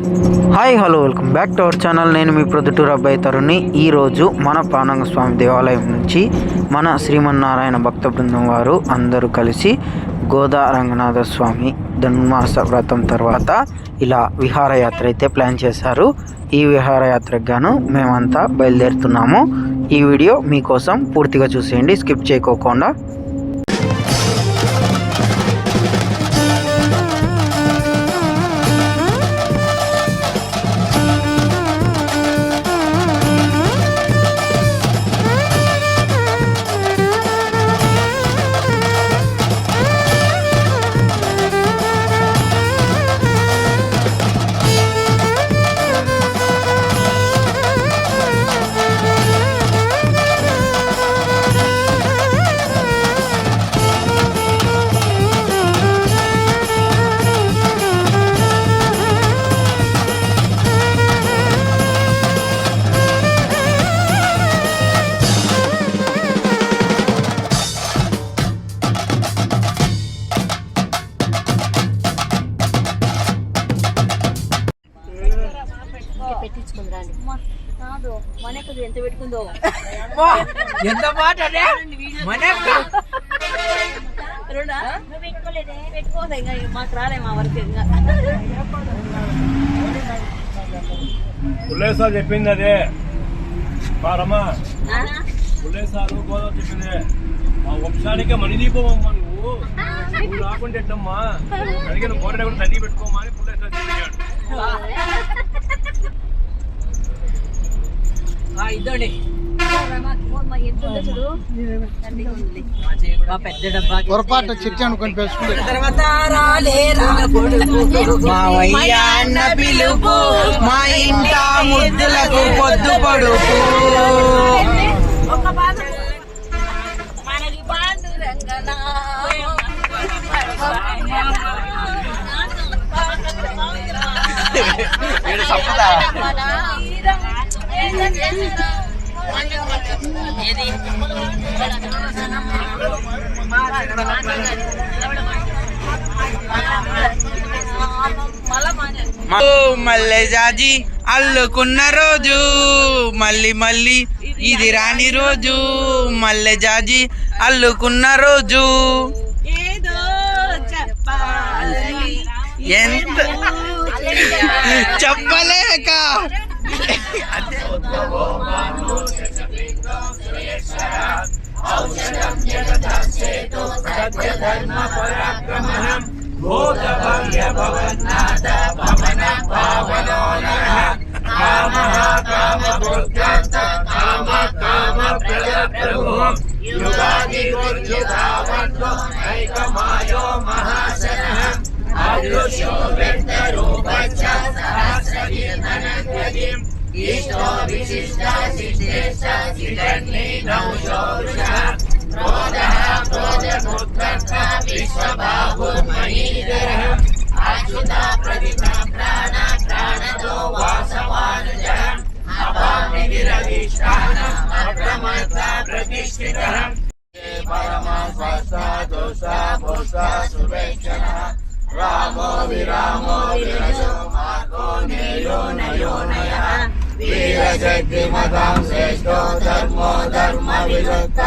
Hi hello welcome back to our channel. నేను మీ ప్రొద్దుటూరు అబ్బాయి తరుణ్ని. ఈరోజు మన పాండురంగ స్వామి దేవాలయం నుంచి మన శ్రీమన్నారాయణ భక్త బృందం వారు అందరూ కలిసి గోదా రంగనాథ స్వామి ధనుర్మాస వ్రతం తర్వాత ఇలా విహారయాత్ర అయితే ప్లాన్ చేశారు. ఈ విహారయాత్రకు గాను మేమంతా బయలుదేరుతున్నాము. ఈ వీడియో మీకోసం పూర్తిగా చూసేయండి, స్కిప్ చేయకోకుండా. ఎంత పెట్టుకుందో ఎంత మాట పెట్టుకోదా ఇంకా మాకు రాలే మా వరకు పుల్లేసారి చెప్పింది అదే రమా పుల్లేసారు గోదావరి చెప్పింది మా వంశానికే మణిదీపమమ్మా నువ్వు రాకుంటే ఎట్టమ్మా అడిగిన గోడ కూడా తల్లి పెట్టుకోమా అని పుల్లేసారి చెప్పాడు. ఇద్దండి పెద్ద డబ్బా పొరపాటు చర్చ అనుకుని పెంచుకుంటే తర్వాత మా వయ్యాన్న పిలుపు మా ఇంట ముద్దులకు పొద్దు పడుపు మల్లె జాజి అల్లుకున్న రోజు మళ్ళీ మళ్ళీ ఇది రాని రోజు మల్లె జాజి అల్లుకున్న రోజు ఏదో చెప్పాలి ఎంత చెప్పలేక రామో విరామో విరజో మార్గో నేయో నయో నయ వీర జగ్గిమతాం శ్రేష్టో ధర్మో ధర్మ విరుద్ధ